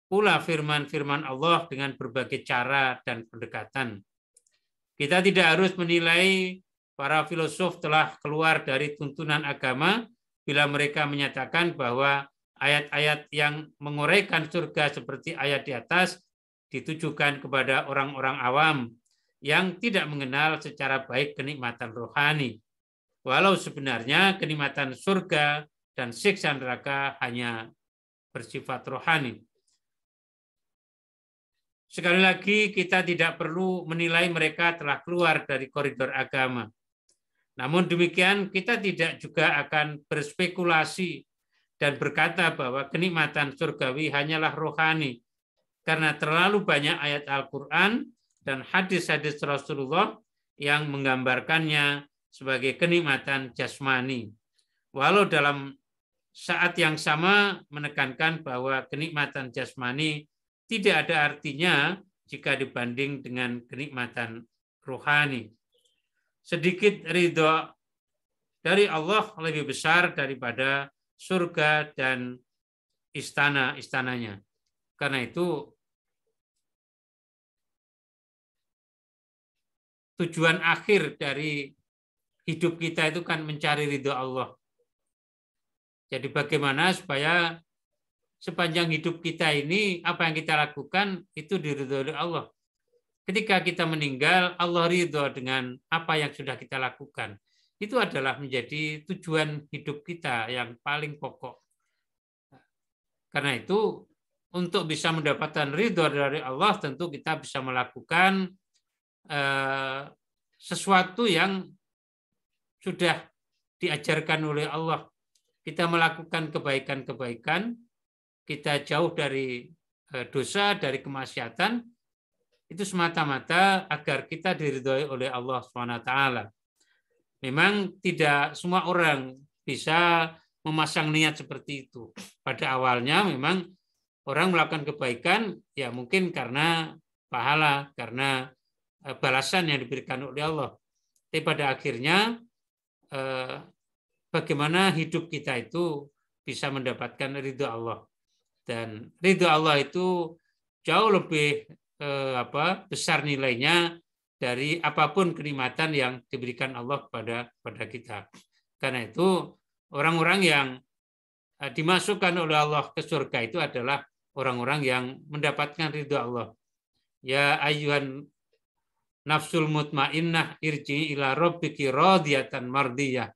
pula firman-firman Allah dengan berbagai cara dan pendekatan. Kita tidak harus menilai para filosof telah keluar dari tuntunan agama bila mereka menyatakan bahwa ayat-ayat yang menguraikan surga seperti ayat di atas ditujukan kepada orang-orang awam yang tidak mengenal secara baik kenikmatan rohani. Walau sebenarnya kenikmatan surga dan siksa neraka hanya bersifat rohani. Sekali lagi, kita tidak perlu menilai mereka telah keluar dari koridor agama. Namun demikian, kita tidak juga akan berspekulasi dan berkata bahwa kenikmatan surgawi hanyalah rohani, karena terlalu banyak ayat Al-Quran dan hadis-hadis Rasulullah yang menggambarkannya sebagai kenikmatan jasmani. Walau dalam saat yang sama menekankan bahwa kenikmatan jasmani tidak ada artinya jika dibanding dengan kenikmatan rohani. Sedikit ridho dari Allah lebih besar daripada surga dan istana-istananya. Karena itu tujuan akhir dari hidup kita itu kan mencari ridho Allah. Jadi bagaimana supaya sepanjang hidup kita ini apa yang kita lakukan itu diridhoi oleh Allah. Ketika kita meninggal, Allah ridho dengan apa yang sudah kita lakukan. Itu adalah menjadi tujuan hidup kita yang paling pokok. Karena itu, untuk bisa mendapatkan ridho dari Allah, tentu kita bisa melakukan sesuatu yang sudah diajarkan oleh Allah. Kita melakukan kebaikan-kebaikan, kita jauh dari dosa, dari kemaksiatan, itu semata-mata agar kita diridhoi oleh Allah SWT. Memang tidak semua orang bisa memasang niat seperti itu. Pada awalnya memang orang melakukan kebaikan, ya mungkin karena pahala, karena balasan yang diberikan oleh Allah. Tapi pada akhirnya, bagaimana hidup kita itu bisa mendapatkan ridho Allah. Dan ridho Allah itu jauh lebih besar nilainya dari apapun kenikmatan yang diberikan Allah kepada kita. Karena itu orang-orang yang dimasukkan oleh Allah ke surga itu adalah orang-orang yang mendapatkan ridho Allah. Ya ayyuhan nafsul mutmainnah irji'i ila rabbiki radiyatan mardiyah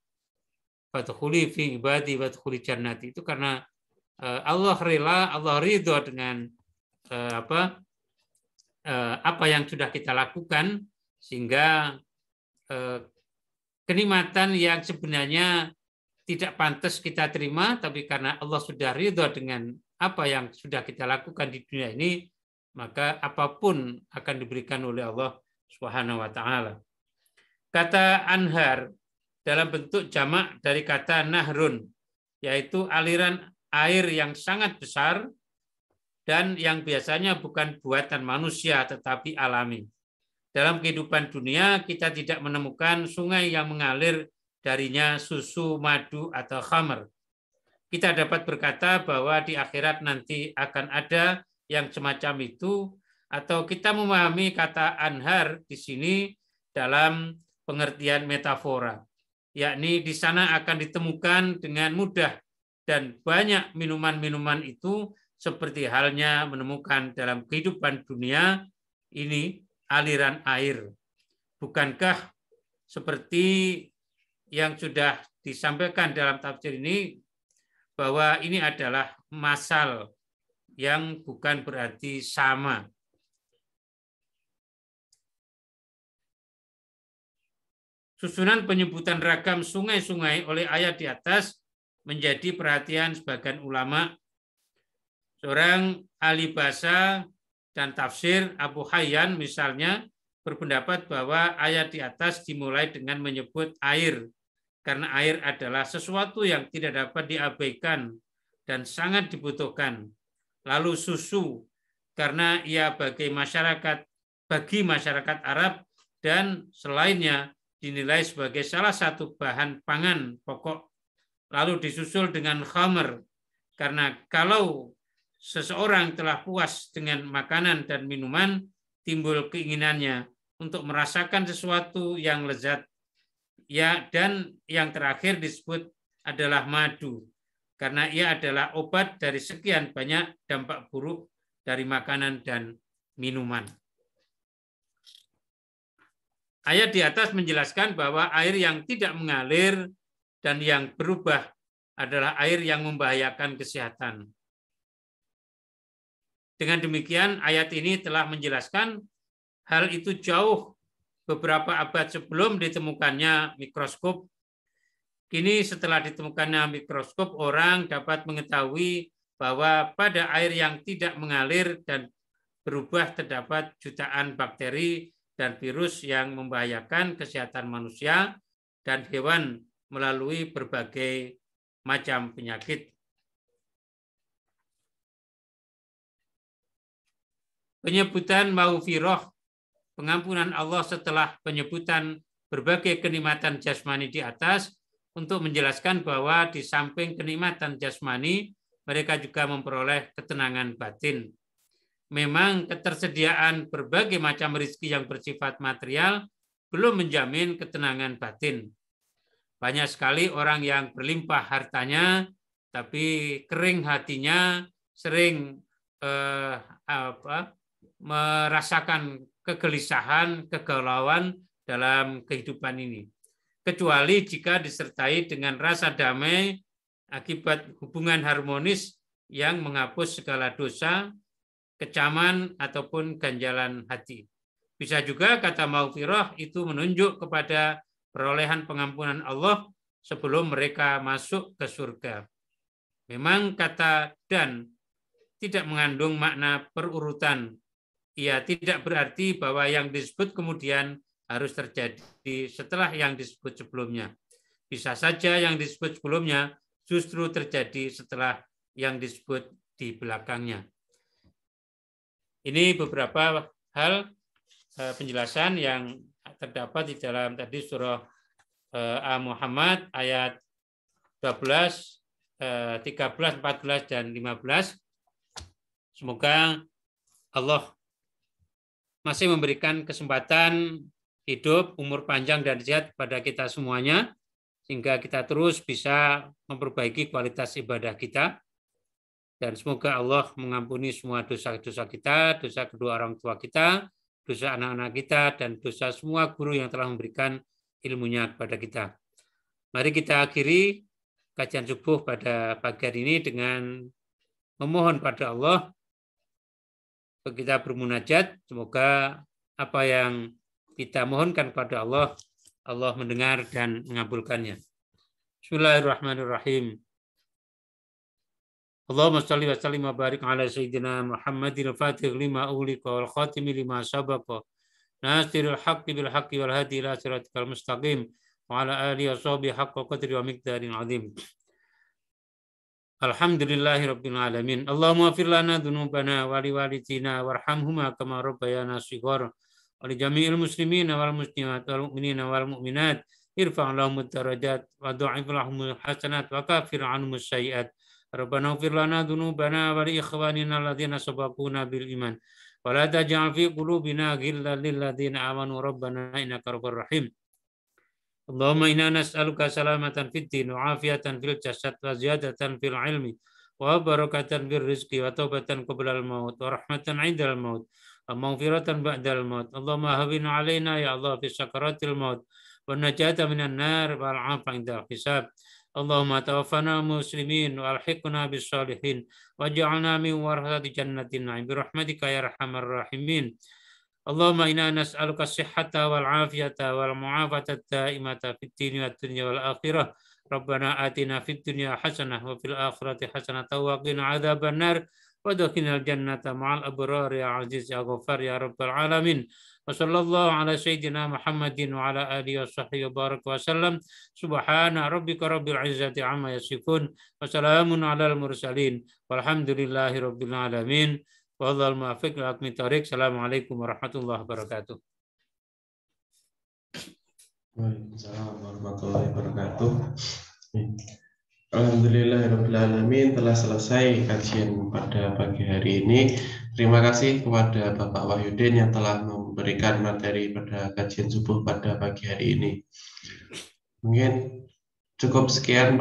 fadkhuli fi ibadi wadkhuli jannati. Itu karena Allah rela, Allah ridho dengan apa yang sudah kita lakukan, sehingga kenikmatan yang sebenarnya tidak pantas kita terima, tapi karena Allah sudah ridho dengan apa yang sudah kita lakukan di dunia ini, maka apapun akan diberikan oleh Allah Subhanahu wa taala. Kata anhar dalam bentuk jamak dari kata nahrun, yaitu aliran air yang sangat besar dan yang biasanya bukan buatan manusia tetapi alami. Dalam kehidupan dunia kita tidak menemukan sungai yang mengalir darinya susu, madu, atau khamr. Kita dapat berkata bahwa di akhirat nanti akan ada yang semacam itu, atau kita memahami kata anhar di sini dalam pengertian metafora, yakni di sana akan ditemukan dengan mudah dan banyak minuman-minuman itu, seperti halnya menemukan dalam kehidupan dunia ini aliran air. Bukankah seperti yang sudah disampaikan dalam tafsir ini, bahwa ini adalah masal yang bukan berarti sama. Susunan penyebutan ragam sungai-sungai oleh ayat di atas menjadi perhatian sebagian ulama. Seorang ahli bahasa dan tafsir, Abu Hayyan misalnya, berpendapat bahwa ayat di atas dimulai dengan menyebut air, karena air adalah sesuatu yang tidak dapat diabaikan dan sangat dibutuhkan. Lalu susu, karena ia bagi masyarakat Arab dan selainnya dinilai sebagai salah satu bahan pangan pokok. Lalu disusul dengan khamr, karena kalau seseorang telah puas dengan makanan dan minuman, timbul keinginannya untuk merasakan sesuatu yang lezat. Ya, dan yang terakhir disebut adalah madu, karena ia adalah obat dari sekian banyak dampak buruk dari makanan dan minuman. Ayat di atas menjelaskan bahwa air yang tidak mengalir dan yang berubah adalah air yang membahayakan kesehatan. Dengan demikian, ayat ini telah menjelaskan hal itu jauh beberapa abad sebelum ditemukannya mikroskop. Kini setelah ditemukannya mikroskop, orang dapat mengetahui bahwa pada air yang tidak mengalir dan berubah terdapat jutaan bakteri dan virus yang membahayakan kesehatan manusia dan hewan melalui berbagai macam penyakit. Penyebutan maghfirah, pengampunan Allah setelah penyebutan berbagai kenikmatan jasmani di atas, untuk menjelaskan bahwa di samping kenikmatan jasmani, mereka juga memperoleh ketenangan batin. Memang ketersediaan berbagai macam rezeki yang bersifat material belum menjamin ketenangan batin. Banyak sekali orang yang berlimpah hartanya, tapi kering hatinya, sering merasakan kegelisahan, kegalauan dalam kehidupan ini. Kecuali jika disertai dengan rasa damai akibat hubungan harmonis yang menghapus segala dosa, kecaman, ataupun ganjalan hati. Bisa juga kata maghfirah itu menunjuk kepada perolehan pengampunan Allah sebelum mereka masuk ke surga. Memang kata dan tidak mengandung makna perurutan. Ia tidak berarti bahwa yang disebut kemudian harus terjadi setelah yang disebut sebelumnya. Bisa saja yang disebut sebelumnya justru terjadi setelah yang disebut di belakangnya. Ini beberapa hal penjelasan yang terdapat di dalam tadi surah Al-Muhammad ayat 12, 13, 14, dan 15. Semoga Allah masih memberikan kesempatan hidup, umur panjang dan sehat kepada kita semuanya, sehingga kita terus bisa memperbaiki kualitas ibadah kita. Dan semoga Allah mengampuni semua dosa-dosa kita, dosa kedua orang tua kita, dosa anak-anak kita, dan dosa semua guru yang telah memberikan ilmunya kepada kita. Mari kita akhiri kajian subuh pada pagi hari ini dengan memohon pada Allah, kita bermunajat, semoga apa yang kita mohonkan pada Allah, Allah mendengar dan mengabulkannya. Bismillahirrahmanirrahim. Allahumma salli wa sallim wa barik ala sayyidina Muhammadin al-Fatih lima ughliqa wal khatimi lima sabaqa nasiril haqqi bil haqqi wal hadi ila siratikal mustaqim wa ala alihi wa sahbihi haqqa qadri wa miqdarin azim. Alhamdulillahi rabbil alamin. Allahumma ighfir lana dzunubana wa liwalidina warhamhuma kama rabbayana shighara wa li jami'il muslimina wal muslimat wal mu'minina wal mu'minat irfa' lahumud darajat wa dha'if lahumul hasanat wa kafir 'anhumus sayyi'at. Rabbana ighfir lana dzunubana wa li ikhwanina alladzina sabaquna bil iman wa la taj'al fi qulubina ghillan lil ladzina amanu rabbana innaka ra'ufur rahim. Allahumma inna nas'aluka salamatan fid din wa afiyatan fil jasad wa ziyadatan fil ilmi wa barakatan fil rizqi wa taubatan qabla al maut wa rahmatan 'inda al maut wa maghfiratan ba'da al maut. Allahumma hawwin 'alaina ya Allah fi sakaratil maut wa najata minan nar wal 'afa 'inda al hisab. Allahumma tawaffana muslimin wa alhiqna bis salihin waj'alna min warathati jannatin na'im bi rahmatika ya arhamar rahimin. Allahumma inna nas'aluka as-sihhata wal 'afiyata wal mu'afata ad-da'imata fid dini wad dunya wal akhirah. Rabbana atina fid dunya hasanah wa fil akhirati hasanah wa qina adzaban nar wa adkhilnal jannata ma'al abrar ya aziz ya ghaffar ya rabbal alamin. Wa sallallahu ala sayyidina Muhammadin wa ala alihi wa sahbihi wa baraka wa sallam. Subhana rabbika rabbil izzati amma yasifun wa salamun alal mursalin walhamdulillahi rabbil alamin. Wallahul muwaffiq ila aqwamit thoriq. Assalamualaikum warahmatullahi wabarakatuh. Waalaikumsalam warahmatullahi wabarakatuh. Alhamdulillahirabbil alamin, telah selesai kajian pada pagi hari ini. Terima kasih kepada Bapak Wahyudin yang telah memberikan materi pada kajian subuh pada pagi hari ini. Mungkin cukup sekian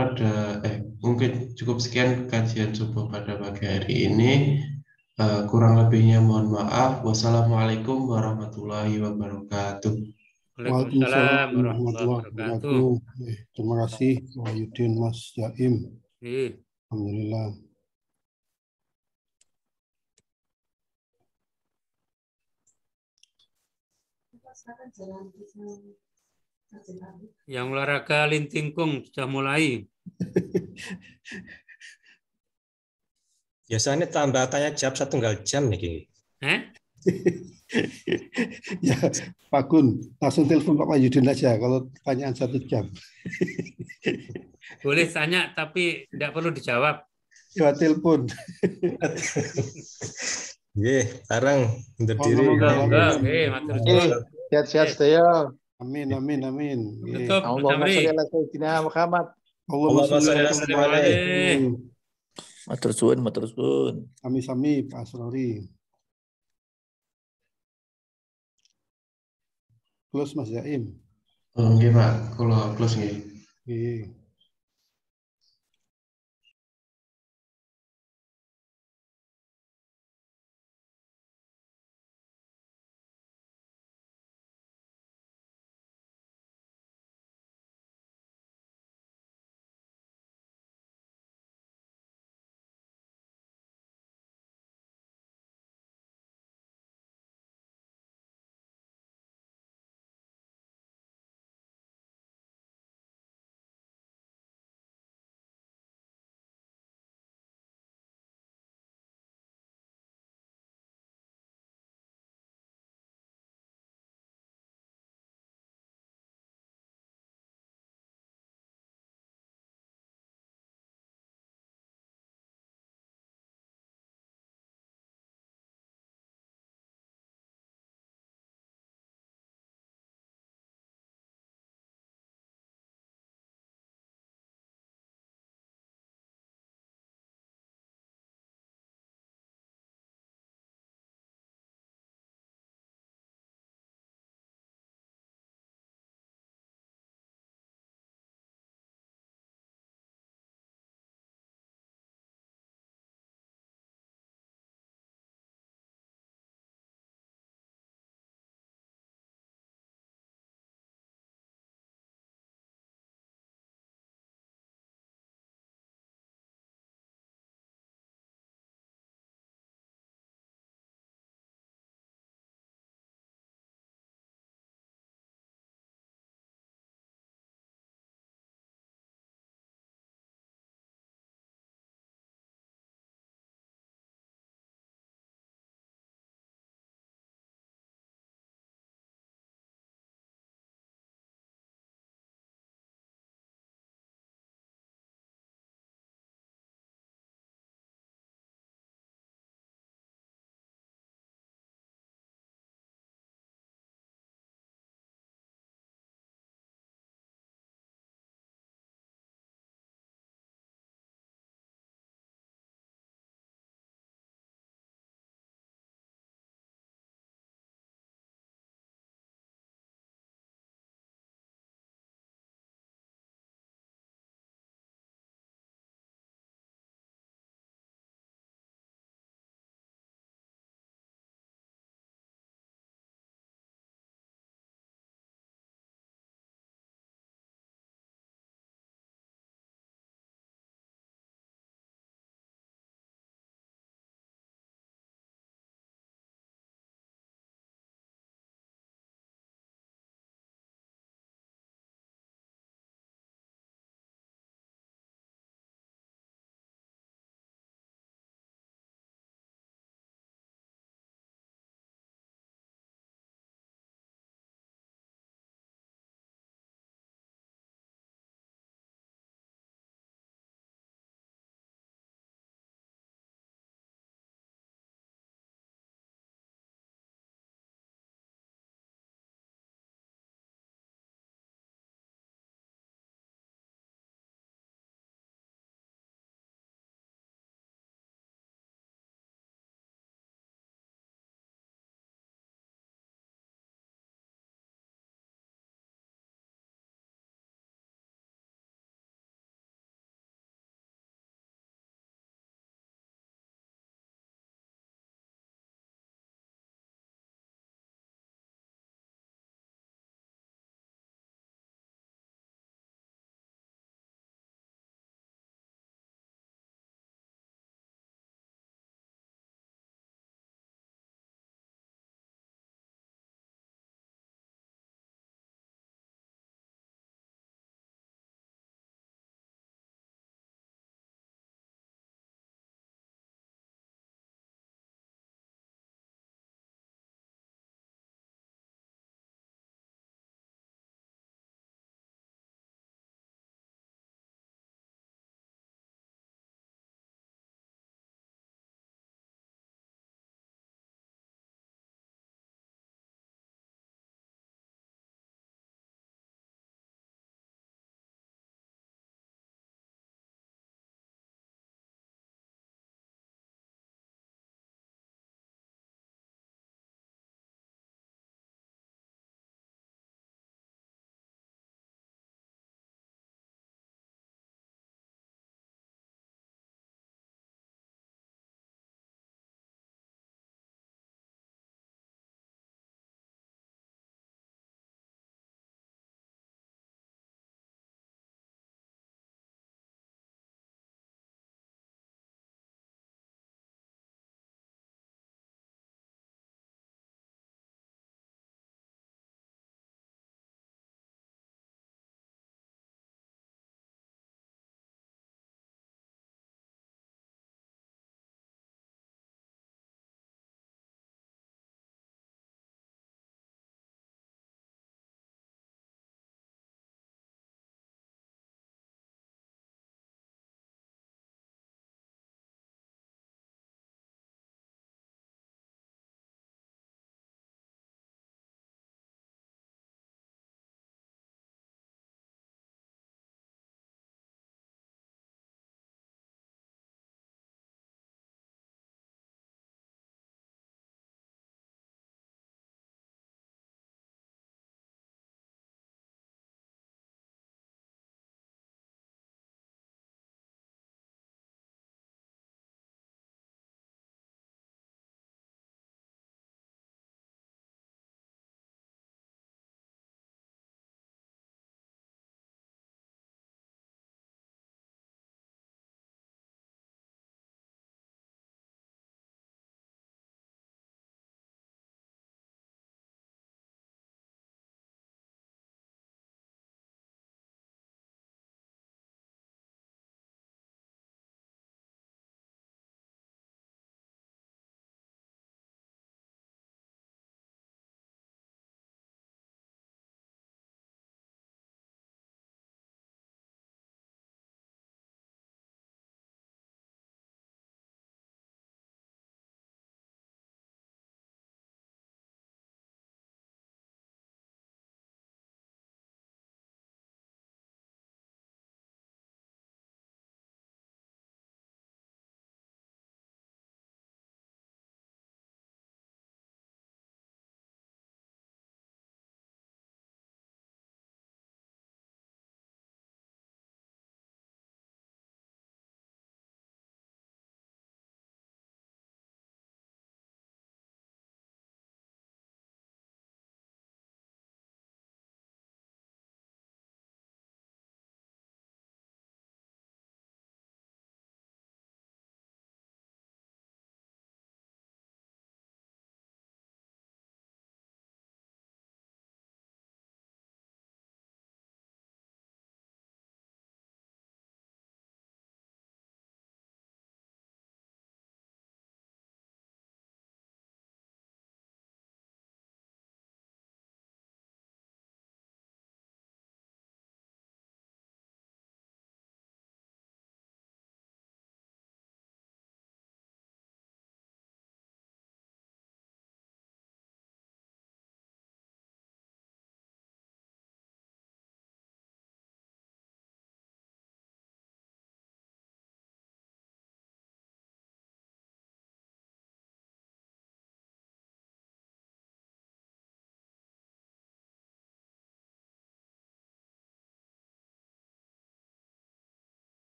kajian subuh pada pagi hari ini. Kurang lebihnya mohon maaf. Wassalamualaikum warahmatullahi wabarakatuh. Waalaikumsalam warahmatullahi wabarakatuh. Terima kasih Pak Wahyudin, Mas Jaim. Alhamdulillah. Yang olahraga lintingkung sudah mulai. Biasanya tambah tanya jawab 1,5 jam nih. Ya, Pak Gun, langsung telepon Pak Wahyudin aja kalau pertanyaan 1 jam. Boleh tanya tapi tidak perlu dijawab. Ya, telepon. Sekarang untuk diri. Sehat-sehat saya. Amin. Tutup, Allahumma sholli ala sayyidina Muhammad. Allahumma sholli ala sayyidina. Matur suwun. Sami-sami Pak Asrori. Close Mas Jaim. Nggih, Pak. Kula close nggih. Nggih.